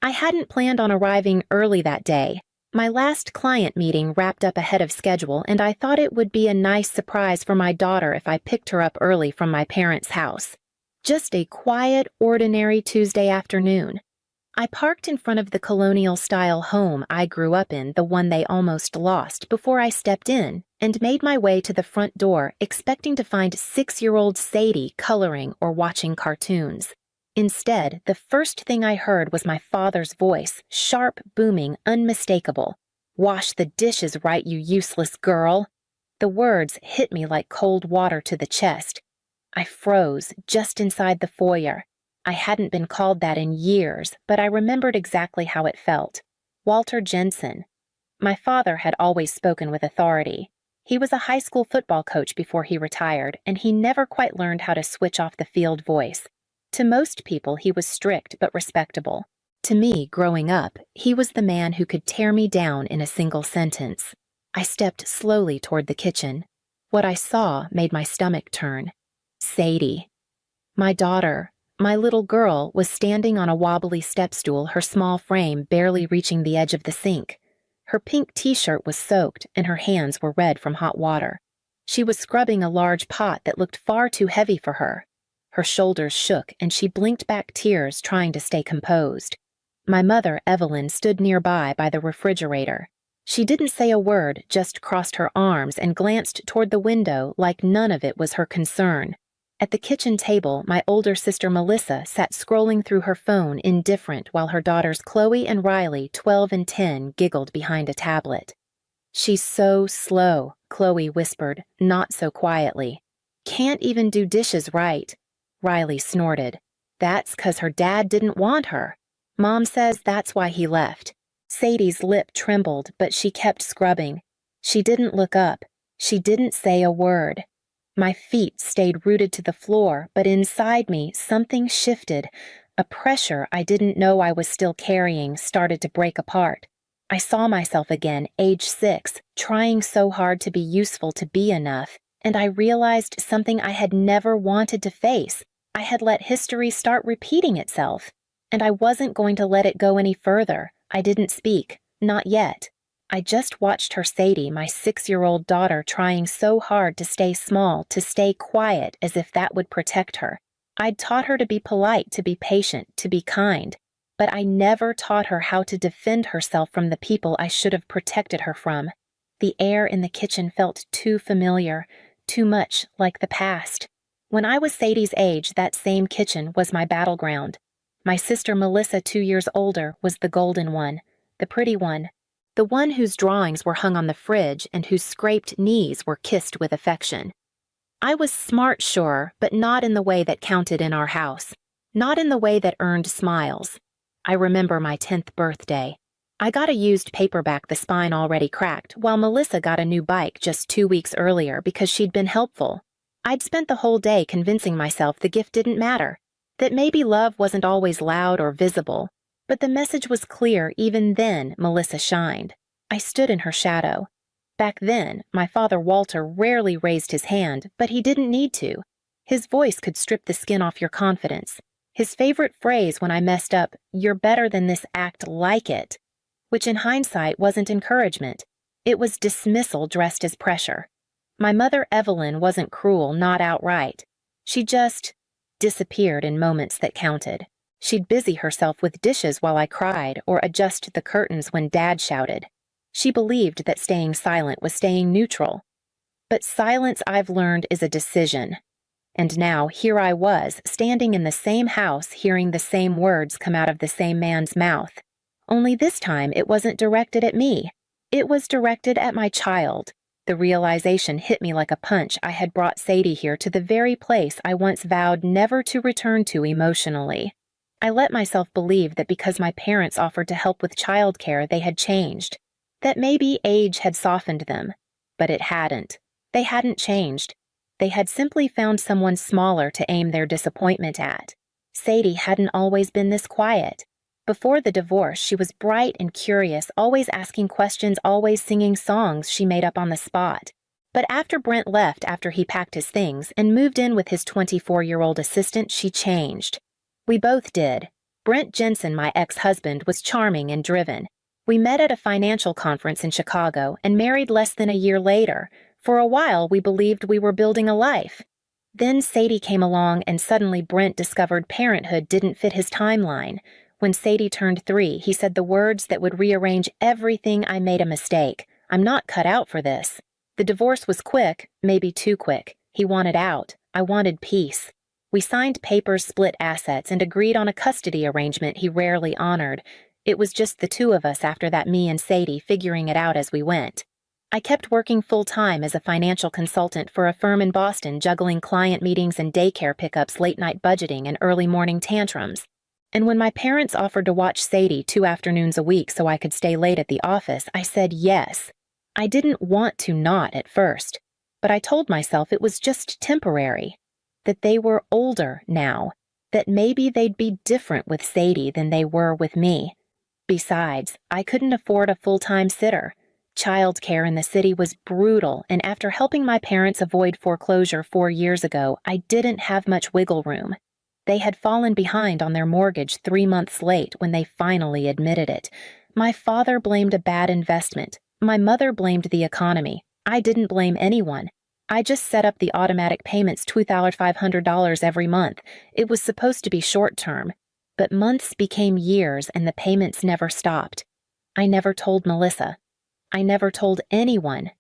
I hadn't planned on arriving early that day. My last client meeting wrapped up ahead of schedule, and I thought it would be a nice surprise for my daughter if I picked her up early from my parents' house. Just a quiet, ordinary Tuesday afternoon. I parked in front of the colonial-style home I grew up in, the one they almost lost, before I stepped in, and made my way to the front door, expecting to find 6-year-old Sadie coloring or watching cartoons. Instead, the first thing I heard was my father's voice, sharp, booming, unmistakable. "Wash the dishes right, you useless girl." The words hit me like cold water to the chest. I froze just inside the foyer. I hadn't been called that in years, but I remembered exactly how it felt. Walter Jensen. My father had always spoken with authority. He was a high school football coach before he retired, and he never quite learned how to switch off the field voice. To most people, he was strict but respectable. To me, growing up, he was the man who could tear me down in a single sentence. I stepped slowly toward the kitchen. What I saw made my stomach turn. Sadie. My daughter, my little girl, was standing on a wobbly step stool, her small frame barely reaching the edge of the sink. Her pink t-shirt was soaked, and her hands were red from hot water. She was scrubbing a large pot that looked far too heavy for her. Her shoulders shook, and she blinked back tears, trying to stay composed. My mother, Evelyn, stood nearby by the refrigerator. She didn't say a word, just crossed her arms and glanced toward the window like none of it was her concern. At the kitchen table, my older sister Melissa sat scrolling through her phone, indifferent, while her daughters Chloe and Riley, 12 and 10, giggled behind a tablet. "She's so slow," Chloe whispered, not so quietly. "Can't even do dishes right." Riley snorted. "That's 'cause her dad didn't want her. Mom says that's why he left." Sadie's lip trembled, but she kept scrubbing. She didn't look up. She didn't say a word. My feet stayed rooted to the floor, but inside me something shifted. A pressure I didn't know I was still carrying started to break apart. I saw myself again, age 6, trying so hard to be useful, to be enough, and I realized something I had never wanted to face. I had let history start repeating itself, and I wasn't going to let it go any further. I didn't speak, not yet. I just watched her, Sadie, my 6-year-old daughter, trying so hard to stay small, to stay quiet, as if that would protect her. I'd taught her to be polite, to be patient, to be kind, but I never taught her how to defend herself from the people I should have protected her from. The air in the kitchen felt too familiar, too much like the past. When I was Sadie's age, that same kitchen was my battleground. My sister Melissa, 2 years older, was the golden one, the pretty one, the one whose drawings were hung on the fridge and whose scraped knees were kissed with affection. I was smart, sure, but not in the way that counted in our house, not in the way that earned smiles. I remember my 10th birthday. I got a used paperback, the spine already cracked, while Melissa got a new bike just 2 weeks earlier because she'd been helpful. I'd spent the whole day convincing myself the gift didn't matter, that maybe love wasn't always loud or visible, but the message was clear. Even then, Melissa shined. I stood in her shadow. Back then, my father Walter rarely raised his hand, but he didn't need to. His voice could strip the skin off your confidence. His favorite phrase when I messed up, "You're better than this, act like it," which in hindsight wasn't encouragement. It was dismissal dressed as pressure. My mother Evelyn wasn't cruel, not outright. She just disappeared in moments that counted. She'd busy herself with dishes while I cried, or adjust the curtains when Dad shouted. She believed that staying silent was staying neutral. But silence, I've learned, is a decision. And now here I was, standing in the same house, hearing the same words come out of the same man's mouth. Only this time it wasn't directed at me. It was directed at my child. The realization hit me like a punch. I had brought Sadie here, to the very place I once vowed never to return to emotionally. I let myself believe that because my parents offered to help with childcare, they had changed. That maybe age had softened them. But it hadn't. They hadn't changed. They had simply found someone smaller to aim their disappointment at. Sadie hadn't always been this quiet. Before the divorce, she was bright and curious, always asking questions, always singing songs she made up on the spot. But after Brent left, after he packed his things and moved in with his 24-year-old assistant, she changed. We both did. Brent Jensen, my ex-husband, was charming and driven. We met at a financial conference in Chicago and married less than a year later. For a while, we believed we were building a life. Then Sadie came along and suddenly Brent discovered parenthood didn't fit his timeline. When Sadie turned 3, he said the words that would rearrange everything. I made a mistake. I'm not cut out for this. The divorce was quick, maybe too quick. He wanted out. I wanted peace. We signed papers, split assets, and agreed on a custody arrangement he rarely honored. It was just the two of us after that, me and Sadie, figuring it out as we went. I kept working full-time as a financial consultant for a firm in Boston, juggling client meetings and daycare pickups, late-night budgeting, and early morning tantrums. And when my parents offered to watch Sadie 2 afternoons a week so I could stay late at the office, I said yes. I didn't want to not at first, but I told myself it was just temporary, that they were older now, that maybe they'd be different with Sadie than they were with me. Besides, I couldn't afford a full-time sitter. Childcare in the city was brutal, and after helping my parents avoid foreclosure 4 years ago, I didn't have much wiggle room. They had fallen behind on their mortgage 3 months late when they finally admitted it. My father blamed a bad investment. My mother blamed the economy. I didn't blame anyone. I just set up the automatic payments, $2,500 every month. It was supposed to be short-term, but months became years and the payments never stopped. I never told Melissa. I never told anyone.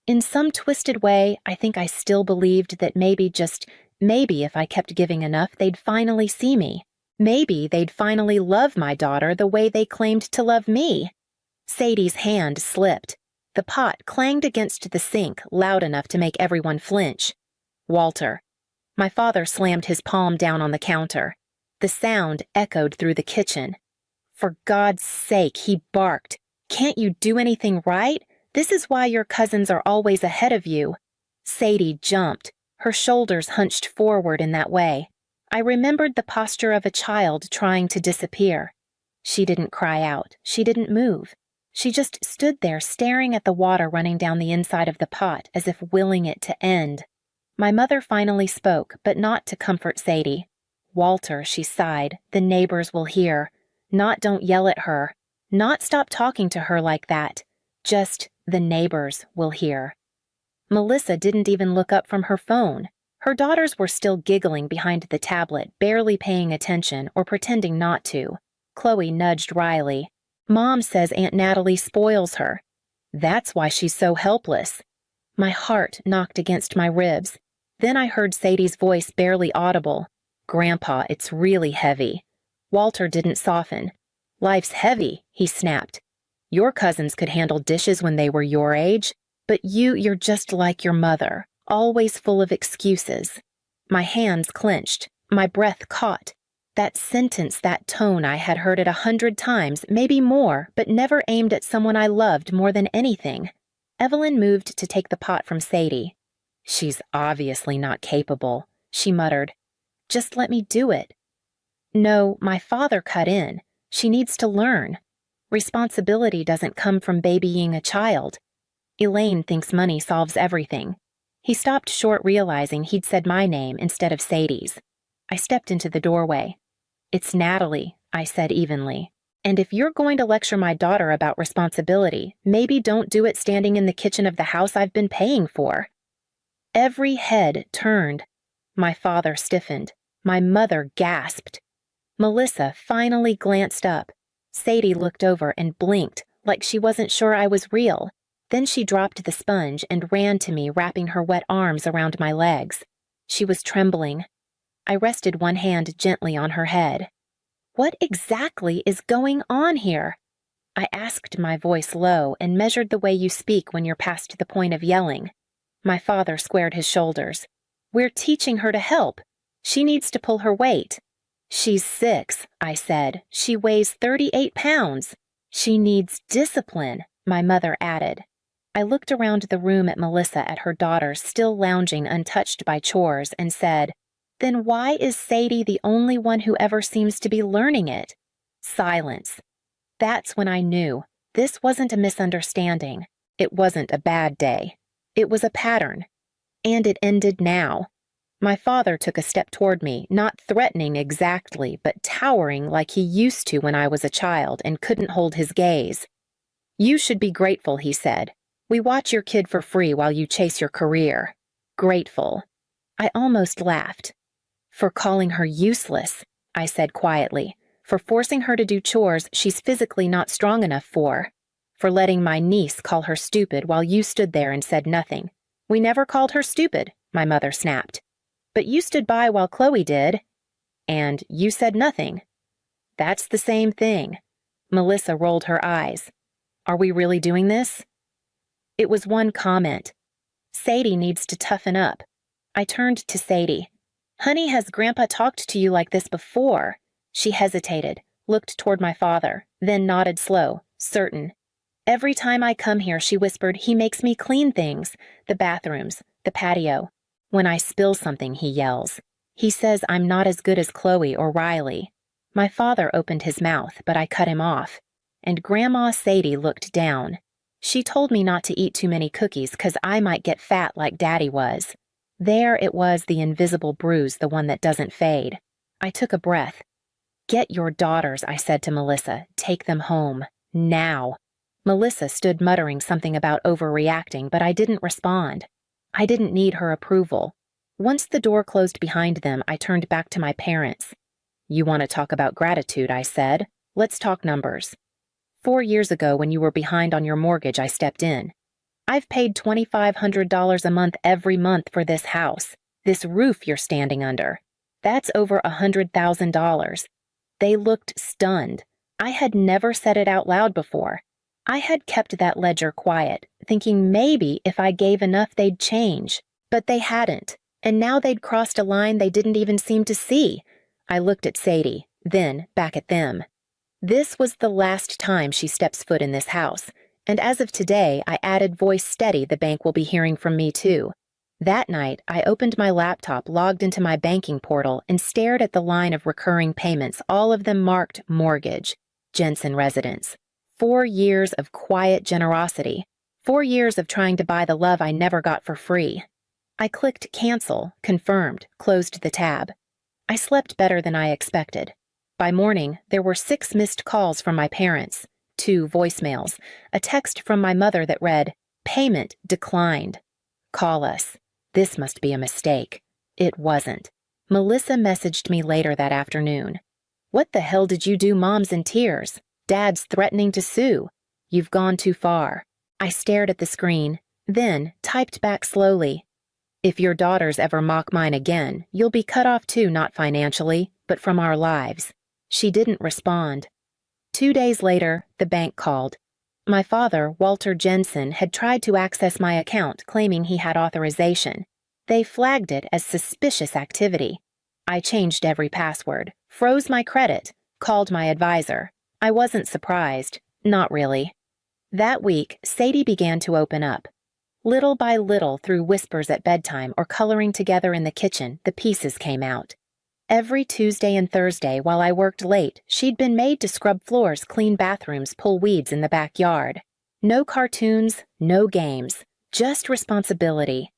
In some twisted way, I think I still believed that maybe, just maybe, if I kept giving enough, they'd finally see me. Maybe they'd finally love my daughter the way they claimed to love me. Sadie's hand slipped. The pot clanged against the sink loud enough to make everyone flinch. Walter. My father slammed his palm down on the counter. The sound echoed through the kitchen. For God's sake, he barked. Can't you do anything right? This is why your cousins are always ahead of you. Sadie jumped, her shoulders hunched forward in that way. I remembered the posture of a child trying to disappear. She didn't cry out. She didn't move. She just stood there staring at the water running down the inside of the pot as if willing it to end. My mother finally spoke, but not to comfort Sadie. Walter, she sighed, the neighbors will hear. Not don't yell at her. Not stop talking to her like that. Just the neighbors will hear. Melissa didn't even look up from her phone. Her daughters were still giggling behind the tablet, barely paying attention or pretending not to. Chloe nudged Riley. Mom says Aunt Natalie spoils her. That's why she's so helpless. My heart knocked against my ribs. Then I heard Sadie's voice barely audible. Grandpa, it's really heavy. Walter didn't soften. Life's heavy, he snapped. Your cousins could handle dishes when they were your age, but you're just like your mother, always full of excuses. My hands clenched, my breath caught. That sentence, that tone, I had heard it 100 times, maybe more, but never aimed at someone I loved more than anything. Evelyn moved to take the pot from Sadie. She's obviously not capable, she muttered. Just let me do it. No, my father cut in. She needs to learn. Responsibility doesn't come from babying a child. Elaine thinks money solves everything. He stopped short, realizing he'd said my name instead of Sadie's. I stepped into the doorway. It's Natalie, I said evenly. And if you're going to lecture my daughter about responsibility, maybe don't do it standing in the kitchen of the house I've been paying for. Every head turned. My father stiffened. My mother gasped. Melissa finally glanced up. Sadie looked over and blinked, like she wasn't sure I was real. Then she dropped the sponge and ran to me, wrapping her wet arms around my legs. She was trembling. I rested one hand gently on her head. What exactly is going on here? I asked, my voice low, and measured the way you speak when you're past the point of yelling. My father squared his shoulders. We're teaching her to help. She needs to pull her weight. She's 6, I said. She weighs 38 pounds. She needs discipline, my mother added. I looked around the room at Melissa, at her daughters still lounging untouched by chores, and said, Then why is Sadie the only one who ever seems to be learning it? Silence. That's when I knew. This wasn't a misunderstanding. It wasn't a bad day. It was a pattern. And it ended now. My father took a step toward me, not threatening exactly, but towering like he used to when I was a child and couldn't hold his gaze. "You should be grateful," he said. "We watch your kid for free while you chase your career." Grateful. I almost laughed. "For calling her useless," I said quietly. "For forcing her to do chores she's physically not strong enough for. For letting my niece call her stupid while you stood there and said nothing." "We never called her stupid," my mother snapped. "But you stood by while Chloe did." "And you said nothing." "That's the same thing." Melissa rolled her eyes. "Are we really doing this?" It was one comment. "Sadie needs to toughen up." I turned to Sadie. "Honey, has Grandpa talked to you like this before?" She hesitated, looked toward my father, then nodded slow, certain. "Every time I come here," she whispered, "he makes me clean things. The bathrooms, the patio. When I spill something, he yells. He says I'm not as good as Chloe or Riley." My father opened his mouth, but I cut him off. And Grandma Sadie looked down. She told me not to eat too many cookies 'cause I might get fat like Daddy was. There it was, the invisible bruise, the one that doesn't fade. I took a breath. "Get your daughters," I said to Melissa. "Take them home. Now." Melissa stood muttering something about overreacting, but I didn't respond. I didn't need her approval. Once the door closed behind them, I turned back to my parents. "You want to talk about gratitude," I said. "Let's talk numbers. 4 years ago, when you were behind on your mortgage, I stepped in. I've paid $2,500 a month every month for this house, this roof you're standing under. That's over $100,000. They looked stunned. I had never said it out loud before. I had kept that ledger quiet, thinking maybe if I gave enough they'd change. But they hadn't, and now they'd crossed a line they didn't even seem to see. I looked at Sadie, then back at them. This was the last time she steps foot in this house, and as of today, I added voice steady the bank will be hearing from me too. That night, I opened my laptop, logged into my banking portal, and stared at the line of recurring payments, all of them marked mortgage, Jensen residence. 4 years of quiet generosity. 4 years of trying to buy the love I never got for free. I clicked cancel, confirmed, closed the tab. I slept better than I expected. By morning, there were 6 missed calls from my parents, 2 voicemails, a text from my mother that read, "Payment declined. Call us. This must be a mistake." It wasn't. Melissa messaged me later that afternoon. "What the hell did you do? Mom's in tears. Dad's threatening to sue. You've gone too far." I stared at the screen, then typed back slowly. "If your daughters ever mock mine again, you'll be cut off too, not financially, but from our lives." She didn't respond. 2 days later, the bank called. My father, Walter Jensen, had tried to access my account, claiming he had authorization. They flagged it as suspicious activity. I changed every password, froze my credit, called my advisor. I wasn't surprised. Not really. That week, Sadie began to open up. Little by little, through whispers at bedtime or coloring together in the kitchen, the pieces came out. Every Tuesday and Thursday, while I worked late, she'd been made to scrub floors, clean bathrooms, pull weeds in the backyard. No cartoons, no games, just responsibility.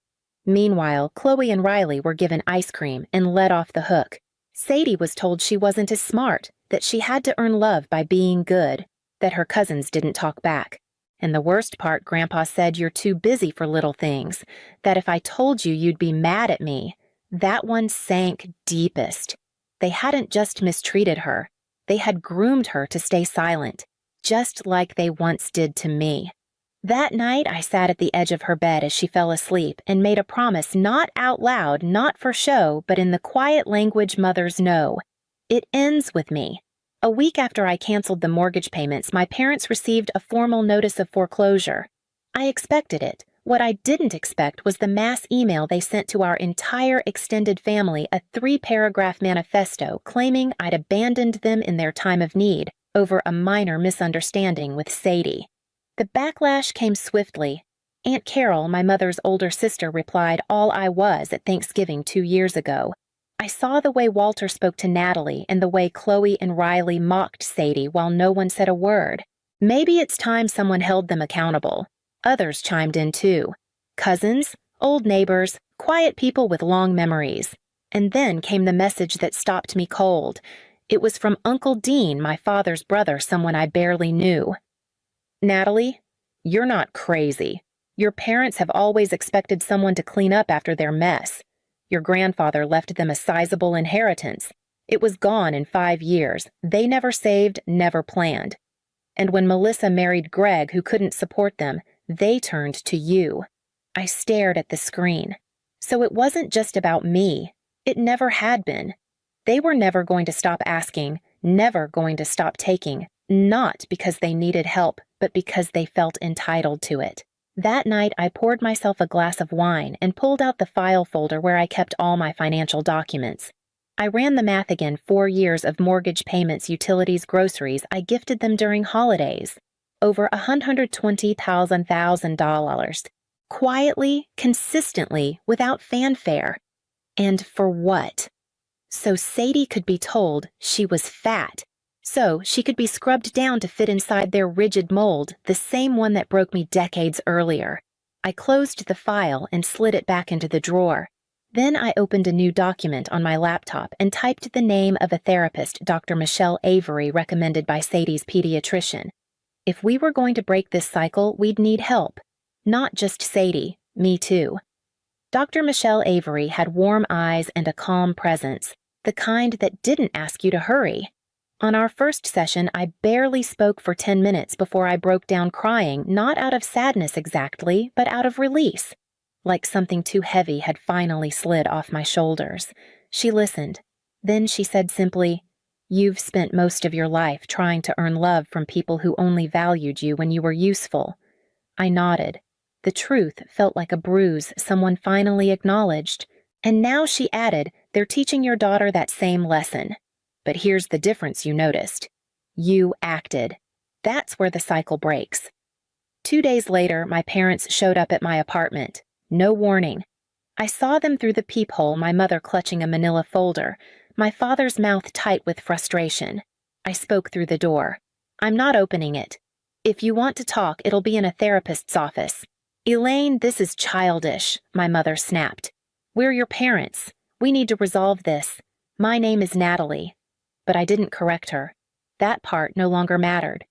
Meanwhile, Chloe and Riley were given ice cream and let off the hook. Sadie was told she wasn't as smart, that she had to earn love by being good, that her cousins didn't talk back. And the worst part, Grandpa said, "You're too busy for little things," that if I told you, you'd be mad at me. That one sank deepest. They hadn't just mistreated her. They had groomed her to stay silent, just like they once did to me. That night, I sat at the edge of her bed as she fell asleep and made a promise, not out loud, not for show, but in the quiet language mothers know. It ends with me. A week after I canceled the mortgage payments, my parents received a formal notice of foreclosure. I expected it. What I didn't expect was the mass email they sent to our entire extended family, a 3-paragraph manifesto claiming I'd abandoned them in their time of need over a minor misunderstanding with Sadie. The backlash came swiftly. Aunt Carol, my mother's older sister, replied all I was at Thanksgiving 2 years ago. I saw the way Walter spoke to Natalie and the way Chloe and Riley mocked Sadie while no one said a word. Maybe it's time someone held them accountable. Others chimed in too. Cousins, Old neighbors, quiet people with long memories. And then came the message that stopped me cold. It was from Uncle Dean, my father's brother, someone I barely knew. Natalie, you're not crazy. Your parents have always expected someone to clean up after their mess. Your grandfather left them a sizable inheritance. It was gone in 5 years. They never saved, never planned. And when Melissa married Greg, who couldn't support them, they turned to you. I stared at the screen. So it wasn't just about me. It never had been. They were never going to stop asking, never going to stop taking, not because they needed help, but because they felt entitled to it. That night, I poured myself a glass of wine and pulled out the file folder where I kept all my financial documents. I ran the math again. 4 years of mortgage payments, utilities, groceries. I gifted them during holidays. Over $120,000. Quietly, consistently, without fanfare. And for what? So Sadie could be told she was fat. So she could be scrubbed down to fit inside their rigid mold, the same one that broke me decades earlier. I closed the file and slid it back into the drawer. Then I opened a new document on my laptop and typed the name of a therapist, Dr. Michelle Avery, recommended by Sadie's pediatrician. If we were going to break this cycle, we'd need help. Not just Sadie, me too. Dr. Michelle Avery had warm eyes and a calm presence, the kind that didn't ask you to hurry. On our first session, I barely spoke for 10 minutes before I broke down crying, not out of sadness exactly, but out of release. Like something too heavy had finally slid off my shoulders. She listened. Then she said simply, "You've spent most of your life trying to earn love from people who only valued you when you were useful." I nodded. The truth felt like a bruise someone finally acknowledged. And now she added, "They're teaching your daughter that same lesson. But here's the difference you noticed. You acted. That's where the cycle breaks." 2 days later, my parents showed up at my apartment. No warning. I saw them through the peephole, my mother clutching a manila folder, my father's mouth tight with frustration. I spoke through the door. "I'm not opening it. If you want to talk, it'll be in a therapist's office." "Elaine, this is childish," my mother snapped. "We're your parents. We need to resolve this. My name is Natalie." But I didn't correct her. That part no longer mattered.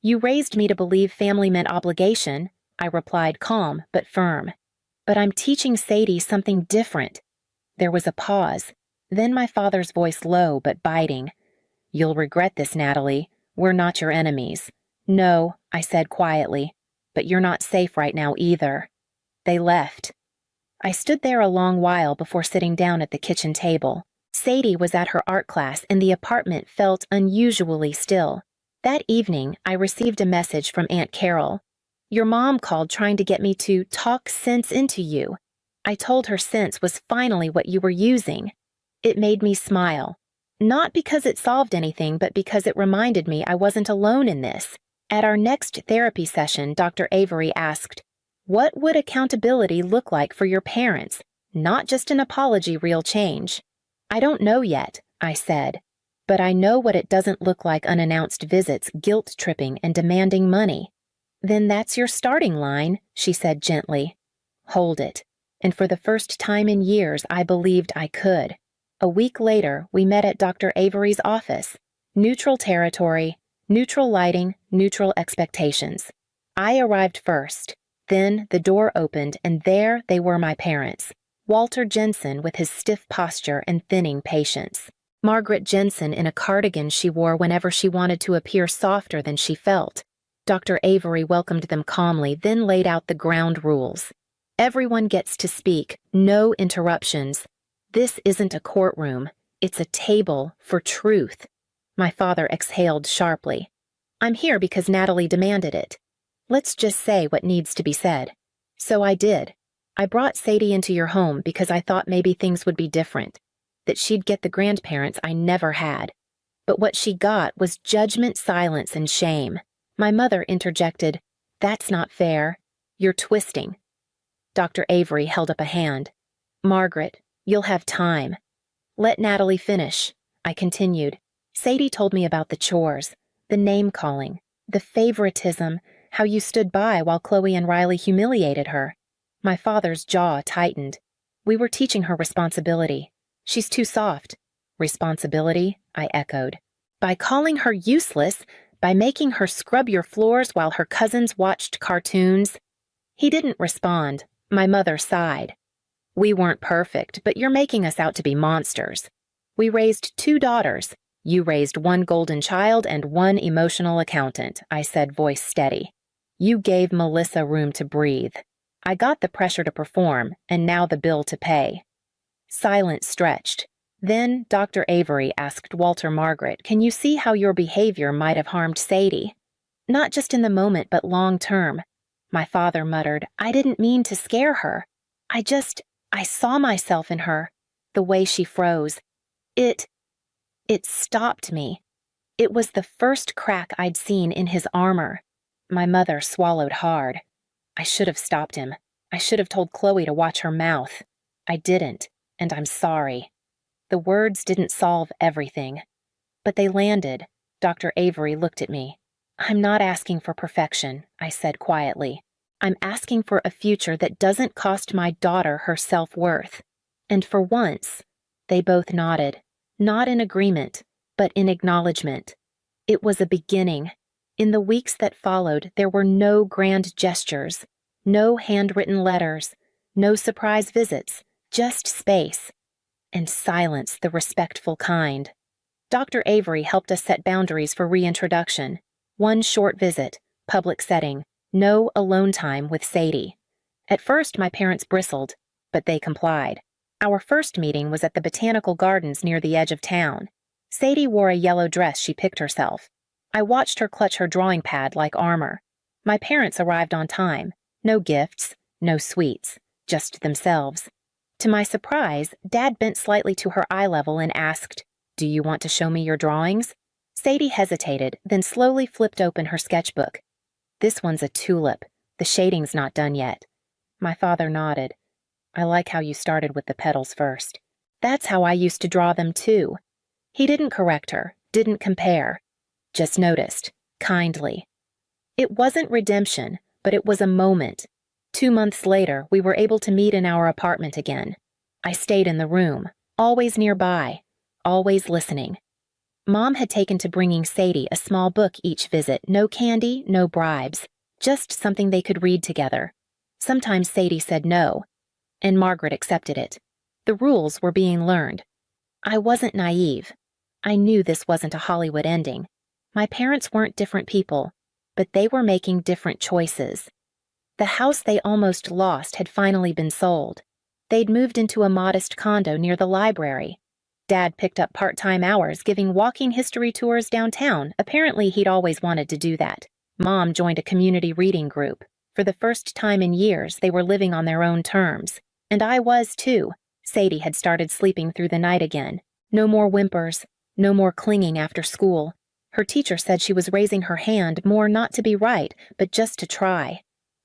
"You raised me to believe family meant obligation," I replied, calm but firm. "But I'm teaching Sadie something different." There was a pause. Then my father's voice low but biting. "You'll regret this, Natalie. We're not your enemies." "No," I said quietly. "But you're not safe right now either." They left. I stood there a long while before sitting down at the kitchen table. Sadie was at her art class and the apartment felt unusually still. That evening, I received a message from Aunt Carol. "Your mom called trying to get me to talk sense into you. I told her sense was finally what you were using." It made me smile. Not because it solved anything, but because it reminded me I wasn't alone in this. At our next therapy session, Dr. Avery asked, "What would accountability look like for your parents? Not just an apology, real change." "I don't know yet," I said. "But I know what it doesn't look like: unannounced visits, guilt-tripping, and demanding money." "Then that's your starting line," she said gently. Hold it. And for the first time in years, I believed I could. A week later, we met at Dr. Avery's office. Neutral territory, neutral lighting, neutral expectations. I arrived first. Then the door opened, and there they were, my parents. Walter Jensen with his stiff posture and thinning patience. Margaret Jensen in a cardigan she wore whenever she wanted to appear softer than she felt. Dr. Avery welcomed them calmly, then laid out the ground rules. "Everyone gets to speak, no interruptions. This isn't a courtroom. It's a table for truth." My father exhaled sharply. "I'm here because Natalie demanded it. Let's just say what needs to be said." So I did. I brought Sadie into your home because I thought maybe things would be different, that she'd get the grandparents I never had. But what she got was judgment, silence, and shame. My mother interjected, "That's not fair. You're twisting." Dr. Avery held up a hand. "Margaret, you'll have time." "Let Natalie finish," I continued. "Sadie told me about the chores, the name-calling, the favoritism, how you stood by while Chloe and Riley humiliated her. My father's jaw tightened. We were teaching her responsibility. She's too soft. Responsibility, I echoed. By calling her useless, by making her scrub your floors while her cousins watched cartoons. He didn't respond. My mother sighed. We weren't perfect, but you're making us out to be monsters. We raised 2 daughters. You raised 1 golden child and 1 emotional accountant, I said, voice steady. You gave Melissa room to breathe. I got the pressure to perform, and now the bill to pay. Silence stretched. Then Dr. Avery asked Walter Margaret, can you see how your behavior might have harmed Sadie? Not just in the moment, but long term. My father muttered, I didn't mean to scare her. I saw myself in her, the way she froze. It stopped me. It was the first crack I'd seen in his armor. My mother swallowed hard. I should have stopped him. I should have told Chloe to watch her mouth. I didn't, and I'm sorry. The words didn't solve everything. But they landed. Dr. Avery looked at me. I'm not asking for perfection, I said quietly. I'm asking for a future that doesn't cost my daughter her self-worth. And for once, they both nodded. Not in agreement, but in acknowledgement. It was a beginning. In the weeks that followed, there were no grand gestures, no handwritten letters, no surprise visits, just space. And silence, the respectful kind. Dr. Avery helped us set boundaries for reintroduction. 1 short visit, public setting, no alone time with Sadie. At first, my parents bristled, but they complied. Our first meeting was at the Botanical Gardens near the edge of town. Sadie wore a yellow dress she picked herself. I watched her clutch her drawing pad like armor. My parents arrived on time. No gifts, no sweets, just themselves. To my surprise, Dad bent slightly to her eye level and asked, Do you want to show me your drawings? Sadie hesitated, then slowly flipped open her sketchbook. This one's a tulip. The shading's not done yet. My father nodded. I like how you started with the petals first. That's how I used to draw them too. He didn't correct her, didn't compare. Just noticed, kindly. It wasn't redemption, but it was a moment. 2 months later, we were able to meet in our apartment again. I stayed in the room, always nearby, always listening. Mom had taken to bringing Sadie a small book each visit, no candy, no bribes, just something they could read together. Sometimes Sadie said no, and Margaret accepted it. The rules were being learned. I wasn't naive. I knew this wasn't a Hollywood ending. My parents weren't different people, but they were making different choices. The house they almost lost had finally been sold. They'd moved into a modest condo near the library. Dad picked up part-time hours giving walking history tours downtown. Apparently, he'd always wanted to do that. Mom joined a community reading group. For the first time in years, they were living on their own terms. And I was, too. Sadie had started sleeping through the night again. No more whimpers. No more clinging after school. Her teacher said she was raising her hand more not to be right, but just to try.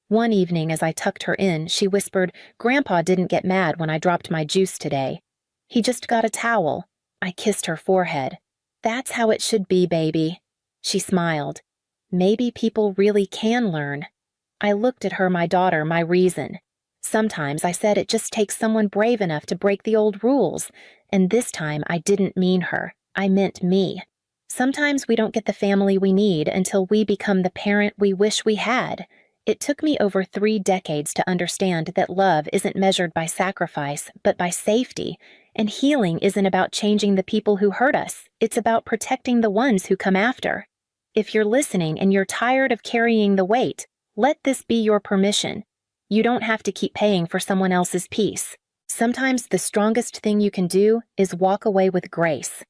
One evening, as I tucked her in, she whispered, Grandpa didn't get mad when I dropped my juice today. He just got a towel. I kissed her forehead. That's how it should be, baby. She smiled. Maybe people really can learn. I looked at her, my daughter, my reason. Sometimes I said it just takes someone brave enough to break the old rules, and this time I didn't mean her. I meant me. Sometimes we don't get the family we need until we become the parent we wish we had. It took me over 3 decades to understand that love isn't measured by sacrifice, but by safety, and healing isn't about changing the people who hurt us. It's about protecting the ones who come after. If you're listening and you're tired of carrying the weight, let this be your permission. You don't have to keep paying for someone else's peace. Sometimes the strongest thing you can do is walk away with grace.